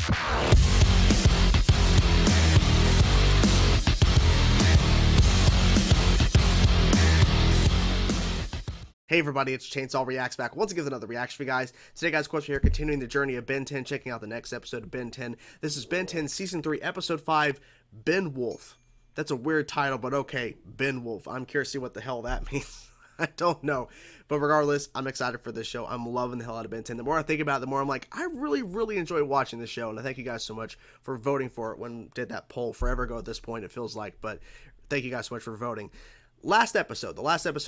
Hey everybody, it's Chainsaw Reacts back once again with another reaction for you guys. Today guys, of course, we're here continuing the journey of Ben 10, checking out the next episode of Ben 10. This is Ben 10 Season 3, Episode 5, Benwolf. That's a weird title, but okay, Benwolf. I'm curious to see what the hell that means. I don't know. But regardless, I'm excited for this show. I'm loving the hell out of Ben 10. The more I think about it, the more I'm like, I really enjoy watching this show. And I thank you guys so much for voting for it when I did that poll forever ago at this point, it feels like. But thank you guys so much for voting. The last episode,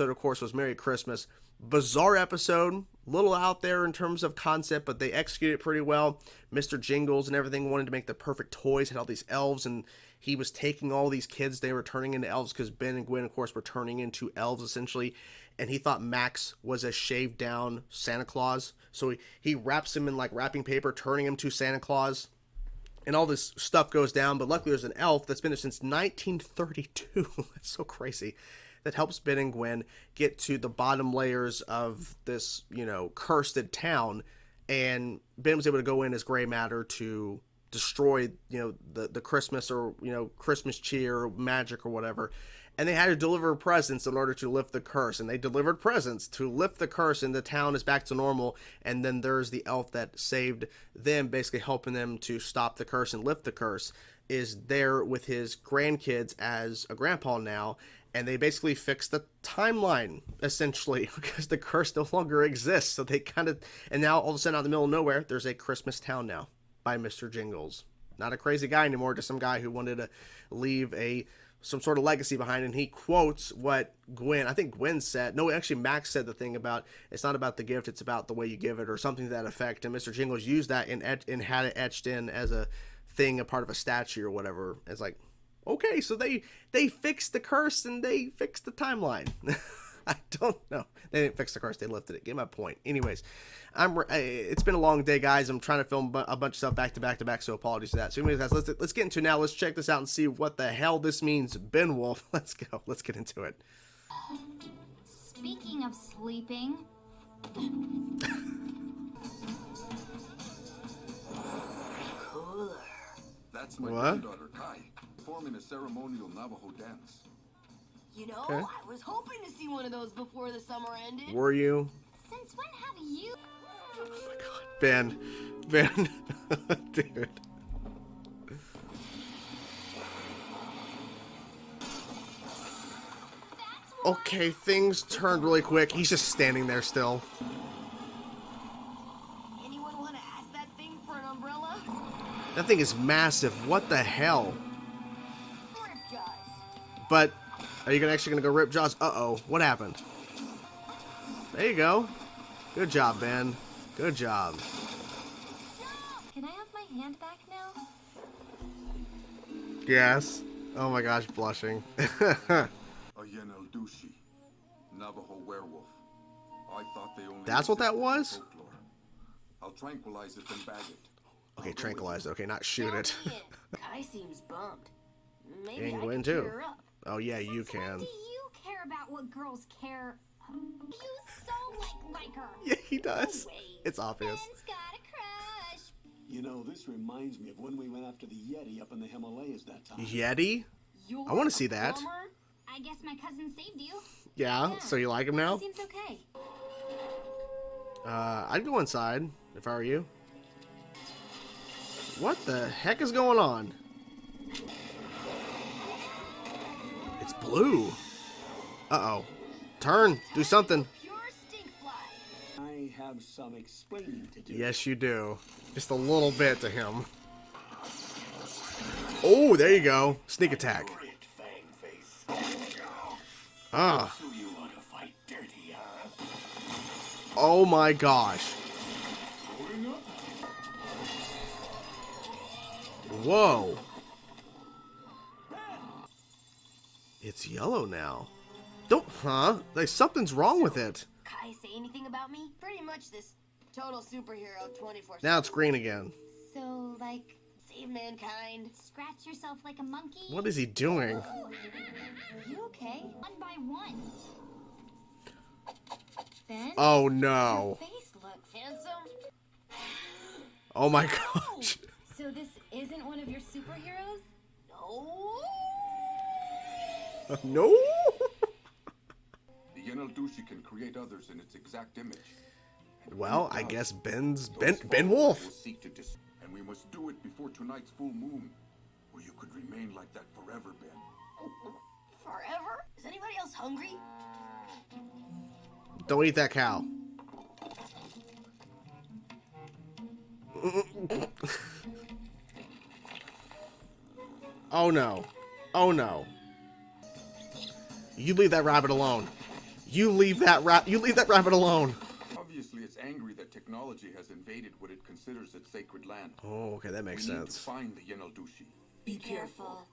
of course, was Merry Christmas. Bizarre episode, little out there in terms of concept, but they executed it pretty well. Mr. Jingles and everything wanted to make the perfect toys, had all these elves, and he was taking all these kids, they were turning into elves, because Ben and Gwen, of course, were turning into elves, essentially, and he thought Max was a shaved-down Santa Claus, so he wraps him in, like, wrapping paper, turning him to Santa Claus, and all this stuff goes down, but luckily there's an elf that's been there since 1932, that's so crazy, that helps Ben and Gwen get to the bottom layers of this, you know, cursed town, and Ben was able to go in as gray matter to destroy, you know, the Christmas or, you know, Christmas cheer or magic or whatever, and they had to deliver presents in order to lift the curse, and they delivered presents to lift the curse, and the town is back to normal, and then there's the elf that saved them, basically helping them to stop the curse and lift the curse, is there with his grandkids as a grandpa now, and they basically fixed the timeline, essentially, because the curse no longer exists. So they kind of, and now all of a sudden out in the middle of nowhere, there's a Christmas town now by Mr. Jingles. Not a crazy guy anymore, just some guy who wanted to leave some sort of legacy behind. And he quotes what Gwen, I think Gwen said, no, actually Max said the thing about, it's not about the gift, it's about the way you give it, or something to that effect. And Mr. Jingles used that and had it etched in as a thing, a part of a statue or whatever. It's like, okay, so they fixed the curse and they fixed the timeline. I don't know. They didn't fix the curse. They lifted it. Get my point. Anyways, it's been a long day, guys. I'm trying to film a bunch of stuff back to back, so apologies for that. So anyways, guys, let's get into it now. Let's check this out and see what the hell this means. Benwolf. Let's go. Let's get into it. Speaking of sleeping. Cooler. That's my granddaughter, Kai, performing a ceremonial Navajo dance. You know, okay. I was hoping to see one of those before the summer ended. Were you? Since when have you? Oh my god. Ben. Dude. Okay, things turned really quick. He's just standing there still. Anyone want to ask that thing for an umbrella? That thing is massive. What the hell? But are you actually gonna go rip jaws? Uh-oh, what happened? There you go. Good job, Ben. Good job. Can I have my hand back now? Yes. Oh my gosh, blushing. Navajo werewolf. I thought they only That's what that was? Folklore. I'll tranquilize it and bag it. Okay, tranquilize it. Okay, not shoot it. Kai seems bummed. Maybe I can too. Oh yeah, you can. When do you care about what girls care? You so like her. Yeah, he does. No way. It's obvious. Ben's got a crush. You know, this reminds me of when we went after the Yeti up in the Himalayas that time. Yeti? I want to see that. I guess my cousin saved you. Yeah, so you like him now? Seems okay. I'd go inside if I were you. What the heck is going on? It's blue. Uh-oh. Turn. Do something. Pure stink fly. I have some explaining to do. Yes, you do. Just a little bit to him. Oh, there you go. Sneak attack. Ah. Oh my gosh. Whoa. It's yellow now. Like something's wrong with it. Kai say anything about me? Pretty much this total superhero 24/7. Now it's green again. So, like, save mankind. Scratch yourself like a monkey? What is he doing? You okay? One by one. Ben? Oh no. Your face looks handsome. Oh my gosh. So isn't one of your superheroes? No. No. The Yenaldushi can create others in its exact image. And Well, when I it does, guess those Ben followers Wolf. will seek to and we must do it before tonight's full moon, or you could remain like that forever, Ben. Forever? Is anybody else hungry? Don't eat that cow. Oh no. Oh no. You leave that rabbit alone. You leave that rabbit alone. Obviously, it's angry that technology has invaded what it considers its sacred land. Oh, okay, that makes We need to sense. find the Yenaldushi. Be careful.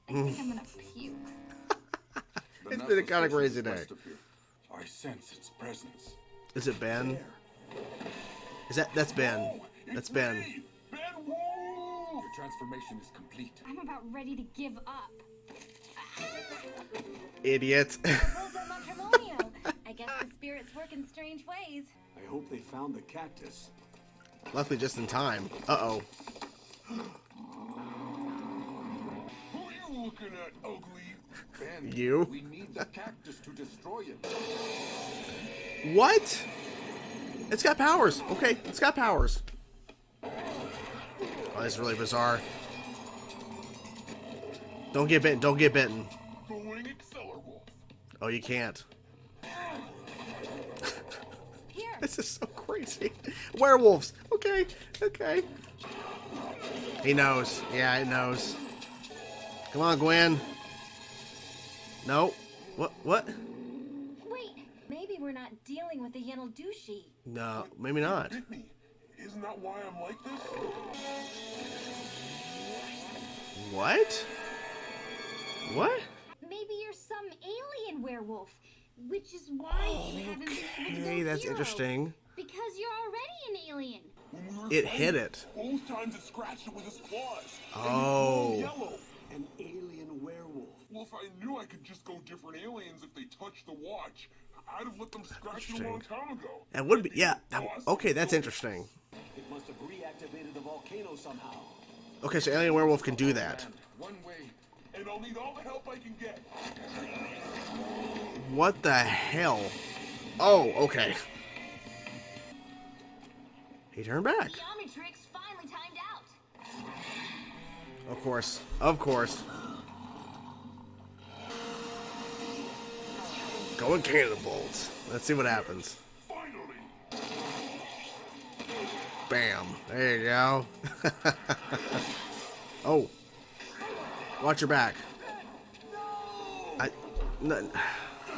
I think I'm gonna puke. The It's been a NASA kinda station crazy is day. west of here. I sense its presence. Is it Ben? There. Is that's Ben? Oh, That's it's Ben. me, Benwolf! Your transformation is complete. I'm about ready to give up. Idiot. Well done, matrimonio. I guess the spirits work in strange ways. I hope they found the cactus. Luckily, just in time. Uh-oh. Who are you looking at, ugly? Ben, You? we need the cactus to destroy it. What? It's got powers. Okay, it's got powers. Oh, this is really bizarre. Don't get bitten. Don't get bitten. Going Accelerwolf. Oh, you can't. Here. This is so crazy. Werewolves. Okay. Okay. He knows. Yeah, he knows. Come on, Gwen. No. What? What? Wait, maybe we're not dealing with the Yenaldushi. No, maybe not. Hit me. Isn't that why I'm like this? What? What? Maybe you're some alien werewolf, which is why you haven't been able to Okay, go that's hero. interesting. Because you're already an alien. When we were It fighting, hit it. Both times it scratched it with his claws. Oh. And it glowed yellow. An alien werewolf. Well, if I knew I could just go different aliens if they touched the watch, I'd have let them scratch it a long time ago. That would be, It'd yeah. awesome. Okay, that's interesting. It must have reactivated the volcano somehow. Okay, so alien werewolf can do that. And one way, and I'll need all the help I can get. What the hell? Oh, okay. He turned back. The Omnitrix finally timed out. Of course. Of course. Going cannonballs. Let's see what happens. Finally. Bam. There you go. Oh. Watch your back.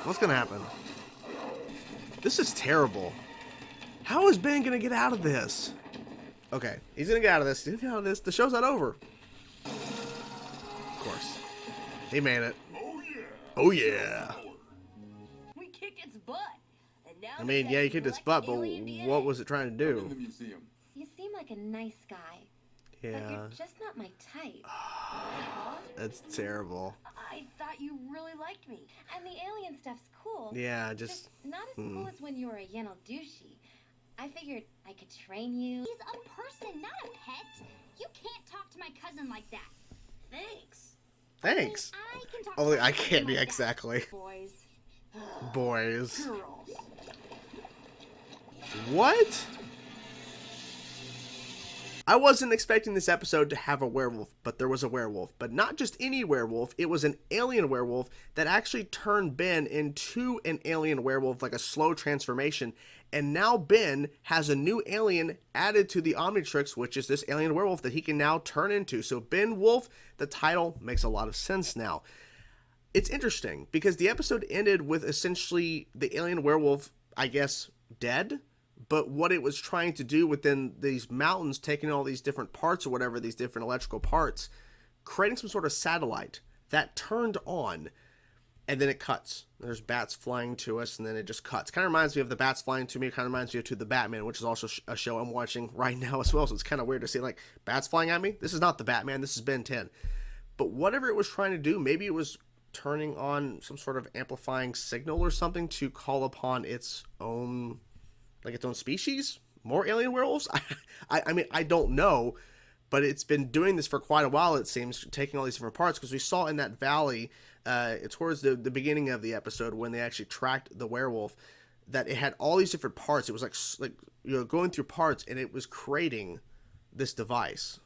What's gonna happen? This is terrible. How is Ben gonna get out of this? Okay, he's gonna get out of this. He's gonna get out of this. The show's not over. Of course. He made it. Oh yeah. Oh yeah. We kicked its butt. And now I mean, yeah, you kicked its butt, but what was it trying to In the do? museum. You seem like a nice guy. But Yeah, you're just not my type. that's terrible. I thought you really liked me. And the alien stuff's cool. Yeah, just not as cool as when you were a Yenaldushi. I figured I could train you. He's a person, not a pet. You can't talk to my cousin like that. Thanks. thanks. I can talk Oh, to my I cousin can't. like Yeah, that. exactly. Boys. Boys. Girls. What? I wasn't expecting this episode to have a werewolf, but there was a werewolf. But not just any werewolf, it was an alien werewolf that actually turned Ben into an alien werewolf, like a slow transformation. And now Ben has a new alien added to the Omnitrix, which is this alien werewolf that he can now turn into. So Benwolf, the title, makes a lot of sense now. It's interesting because the episode ended with essentially the alien werewolf, I guess, dead. But what it was trying to do within these mountains, taking all these different parts or whatever, these different electrical parts, creating some sort of satellite that turned on, and then it cuts. There's bats flying to us, and then it just cuts. Kind of reminds me of the bats flying to me. Kind of reminds me of To the Batman, which is also a show I'm watching right now as well. So it's kind of weird to see like bats flying at me. This is not the Batman. This is Ben 10. But whatever it was trying to do, maybe it was turning on some sort of amplifying signal or something to call upon its own, like its own species, more alien werewolves. I mean, I don't know, but it's been doing this for quite a while, it seems, taking all these different parts, because we saw in that valley towards the beginning of the episode when they actually tracked the werewolf, that it had all these different parts. It was like going through parts, and it was creating this device.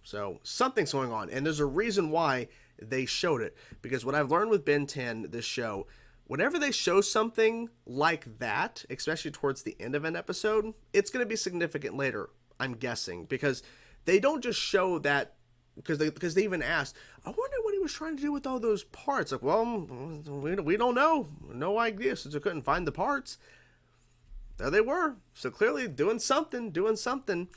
So something's going on, and there's a reason why they showed it, because what I've learned with Ben 10, this show, whenever they show something like that, especially towards the end of an episode, it's going to be significant later, I'm guessing, because they don't just show that, because they even asked, I wonder what he was trying to do with all those parts. Like, well, we don't know. No idea, since we couldn't find the parts. There they were. So clearly doing something.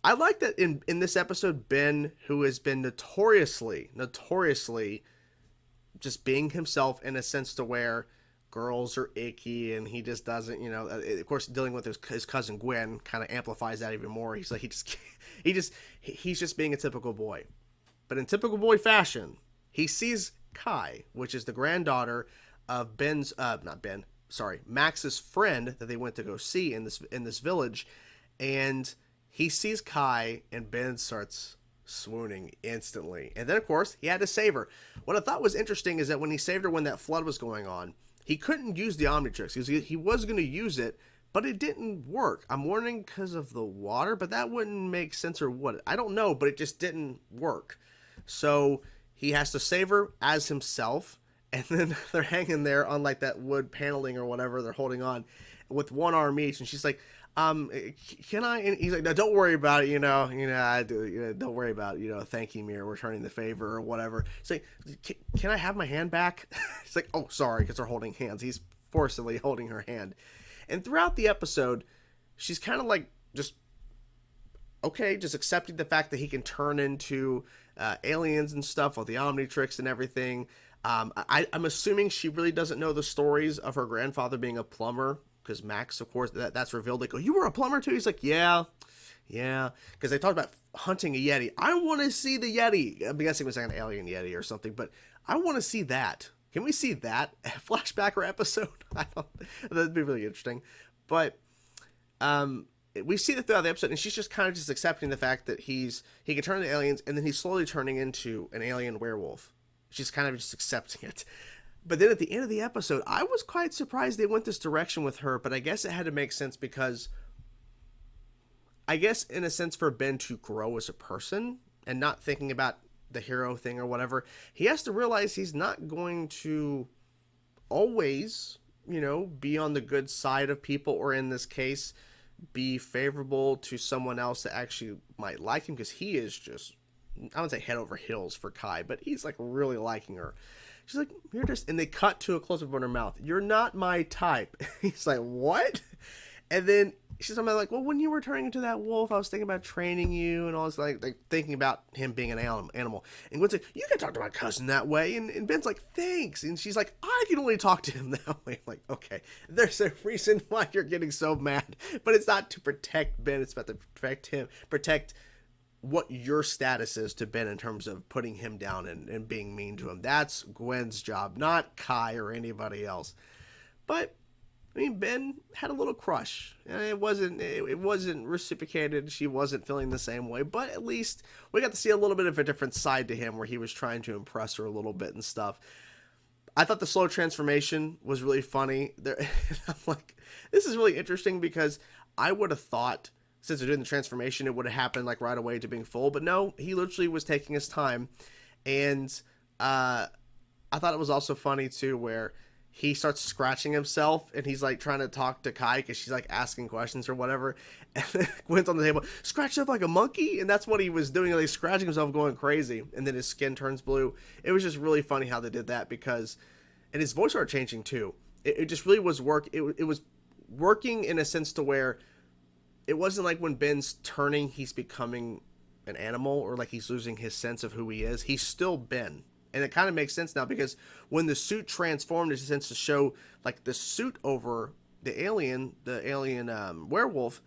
I like that in this episode, Ben, who has been notoriously just being himself, in a sense to where girls are icky, and he just doesn't, of course, dealing with his cousin Gwen kind of amplifies that even more. He's like, he's just being a typical boy. But in typical boy fashion, he sees Kai, which is the granddaughter of Max's friend that they went to go see in this village, and he sees Kai, and Ben starts swooning instantly. And then, of course, he had to save her. What I thought was interesting is that when he saved her when that flood was going on, he couldn't use the Omnitrix. He was going to use it, but it didn't work. I'm wondering because of the water, but that wouldn't make sense, or what. I don't know, but it just didn't work. So he has to save her as himself, and then they're hanging there on like that wood paneling or whatever they're holding on with one arm each, and she's like, can I? And he's like, no, don't worry about it. I do. Don't worry about it. Thanking me or returning the favor or whatever. He's like, can I have my hand back? He's like, oh, sorry, because they're holding hands. He's forcibly holding her hand. And throughout the episode, she's kind of like just accepting the fact that he can turn into aliens and stuff with the Omnitrix and everything. I'm assuming she really doesn't know the stories of her grandfather being a plumber, because Max, of course, that's revealed. Like, oh, you were a plumber too? He's like, yeah. Because they talked about hunting a Yeti. I want to see the Yeti. I'm guessing it was like an alien Yeti or something, but I want to see that. Can we see that flashback or episode? That'd be really interesting. But we see that throughout the episode, and she's just kind of just accepting the fact that he can turn into aliens, and then he's slowly turning into an alien werewolf. She's kind of just accepting it. But then at the end of the episode, I was quite surprised they went this direction with her, but I guess it had to make sense because, I guess in a sense, for Ben to grow as a person and not thinking about the hero thing or whatever, he has to realize he's not going to always, be on the good side of people, or in this case, be favorable to someone else that actually might like him, because he is just, I wouldn't say head over heels for Kai, but he's like really liking her. She's like, you're just, and they cut to a close-up on her mouth. You're not my type. He's like, what? And then she's like, well, when you were turning into that wolf, I was thinking about training you and all this, like thinking about him being an animal. And Gwen's like, you can talk to my cousin that way. And Ben's like, thanks. And she's like, I can only talk to him that way. I'm like, okay, there's a reason why you're getting so mad. But it's not to protect Ben. It's about to protect what your status is to Ben in terms of putting him down and being mean to him. That's Gwen's job, not Kai or anybody else. But I mean, Ben had a little crush, and it wasn't reciprocated. She wasn't feeling the same way, but at least we got to see a little bit of a different side to him, where he was trying to impress her a little bit and stuff. I thought the slow transformation was really funny. I'm like, this is really interesting, because I would have thought, since they're doing the transformation, it would have happened like right away to being full. But no, he literally was taking his time. And I thought it was also funny too, where he starts scratching himself, and he's like trying to talk to Kai because she's like asking questions or whatever. And then Gwen's on the table, scratch up like a monkey. And that's what he was doing, like scratching himself, going crazy. And then his skin turns blue. It was just really funny how they did that, because, and his voice started changing too. It just really was it was working in a sense to where it wasn't like when Ben's turning, he's becoming an animal, or like he's losing his sense of who he is. He's still Ben. And it kind of makes sense now, because when the suit transformed, it's a sense to show like the suit over the alien werewolf.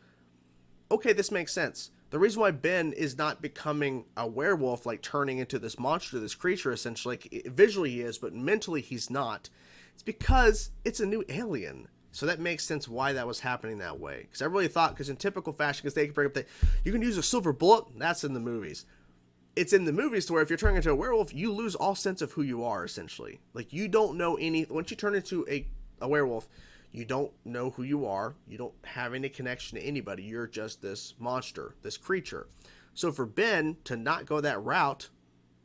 Okay, this makes sense. The reason why Ben is not becoming a werewolf, like turning into this monster, this creature, essentially, like visually he is, but mentally he's not. It's because it's a new alien. So that makes sense why that was happening that way. Because I really thought, because in typical fashion, because they bring up that you can use a silver bullet, that's in the movies. It's in the movies to where if you're turning into a werewolf, you lose all sense of who you are, essentially. Like, you don't know once you turn into a werewolf, you don't know who you are. You don't have any connection to anybody. You're just this monster, this creature. So for Ben to not go that route,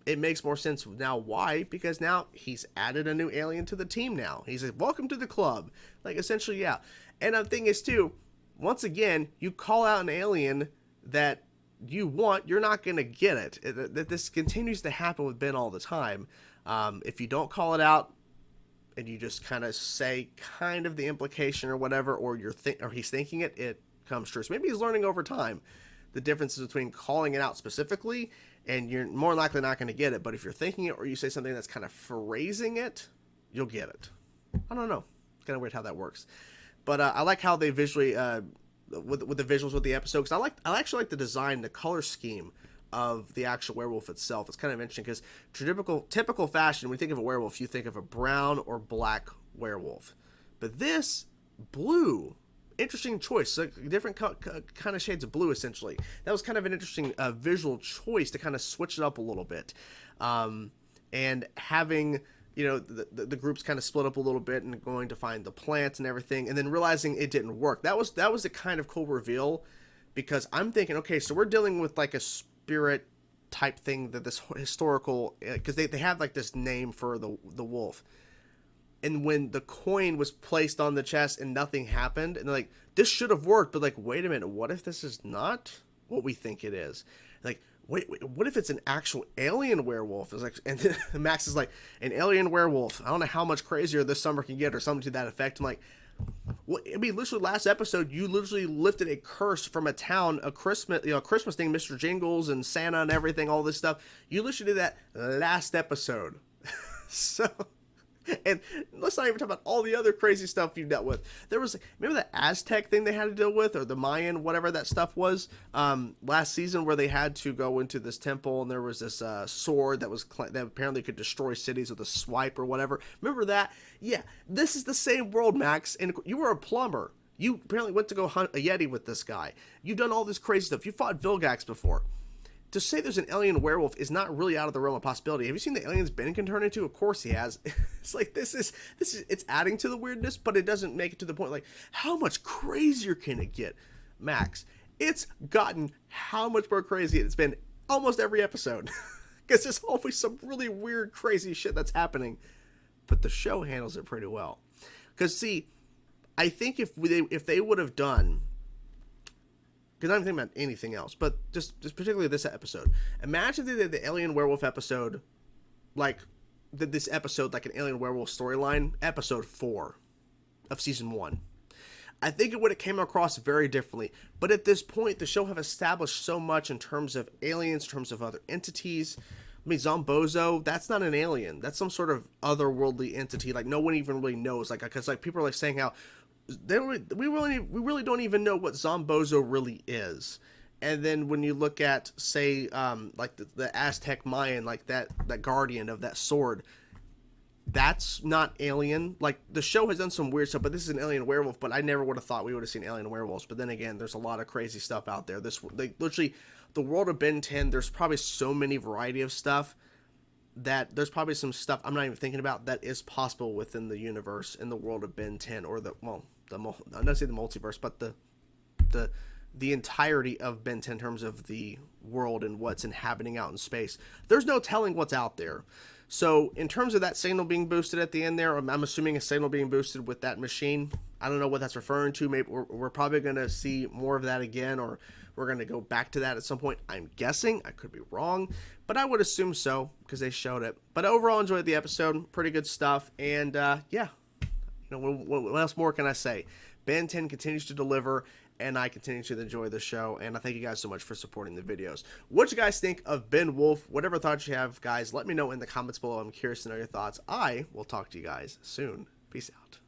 it makes more sense now. Why? Because now he's added a new alien to the team now. He's like, welcome to the club. Like, essentially, yeah. And the thing is, too, once again, you call out an alien that you want, you're not going to get it. This continues to happen with Ben all the time. If you don't call it out and you just kind of say kind of the implication or whatever, or he's thinking it, it comes true. So maybe he's learning over time the differences between calling it out specifically, and you're more likely not going to get it. But if you're thinking it, or you say something that's kind of phrasing it, you'll get it. I don't know. It's kind of weird how that works. But I like how they visually, with the visuals with the episode, because I actually like the design, the color scheme of the actual werewolf itself. It's kind of interesting because typical fashion, when you think of a werewolf, you think of a brown or black werewolf. But this blue, interesting choice, like different kind of shades of blue, essentially. That was kind of an interesting visual choice to kind of switch it up a little bit, and having, you know, the groups kind of split up a little bit and going to find the plants and everything, and then realizing it didn't work. That was a kind of cool reveal, because I'm thinking, okay, so we're dealing with like a spirit type thing, that this historical, because they have like this name for the wolf. And when the coin was placed on the chest and nothing happened, and they're like, this should have worked, but like, wait a minute, what if this is not what we think it is? Like, wait, what if it's an actual alien werewolf? It's like, and then Max is like, an alien werewolf. I don't know how much crazier this summer can get, or something to that effect. I'm like, well, I mean, literally last episode, you literally lifted a curse from a town, a Christmas thing, Mr. Jingles and Santa and everything, all this stuff. You literally did that last episode. So, and let's not even talk about all the other crazy stuff you dealt with. There was, remember the Aztec thing they had to deal with, or the Mayan, whatever that stuff was, last season, where they had to go into this temple, and there was this sword that apparently could destroy cities with a swipe or whatever. Remember that? Yeah, this is the same world, Max, and you were a plumber. You apparently went to go hunt a Yeti with this guy. You've done all this crazy stuff. You fought Vilgax before. To say there's an alien werewolf is not really out of the realm of possibility. Have you seen the aliens Ben can turn into? Of course he has. It's like, this is it's adding to the weirdness, but it doesn't make it to the point, like, how much crazier can it get? Max, it's gotten how much more crazy it's been almost every episode. Because there's always some really weird, crazy shit that's happening. But the show handles it pretty well. Because, see, I think if they would have done, because I'm thinking about anything else, but just particularly this episode. Imagine if they did the alien werewolf episode, like this episode, like an alien werewolf storyline, episode 4 of season 1. I think it would have came across very differently. But at this point, the show have established so much in terms of aliens, in terms of other entities. I mean, Zombozo, that's not an alien. That's some sort of otherworldly entity. Like, no one even really knows. Like, because like people are like saying how we really don't even know what Zombozo really is. And then when you look at, say, like the Aztec Mayan, like that guardian of that sword, that's not alien. Like, the show has done some weird stuff, but this is an alien werewolf. But I never would have thought we would have seen alien werewolves. But then again, there's a lot of crazy stuff out there. Literally, the world of Ben 10, there's probably so many variety of stuff that there's probably some stuff I'm not even thinking about that is possible within the universe in the world of Ben 10, or I'm not saying the multiverse, but the entirety of Ben 10 in terms of the world and what's inhabiting out in space. There's no telling what's out there. So in terms of that signal being boosted at the end there, I'm assuming a signal being boosted with that machine. I don't know what that's referring to. Maybe we're probably going to see more of that again, or we're going to go back to that at some point. I'm guessing. I could be wrong, but I would assume so because they showed it. But overall, enjoyed the episode. Pretty good stuff. And yeah, what else more can I say? Ben 10 continues to deliver, and I continue to enjoy the show, and I thank you guys so much for supporting the videos. What you guys think of Benwolf? Whatever thoughts you have, guys, let me know in the comments below. I'm curious to know your thoughts. I will talk to you guys soon. Peace out.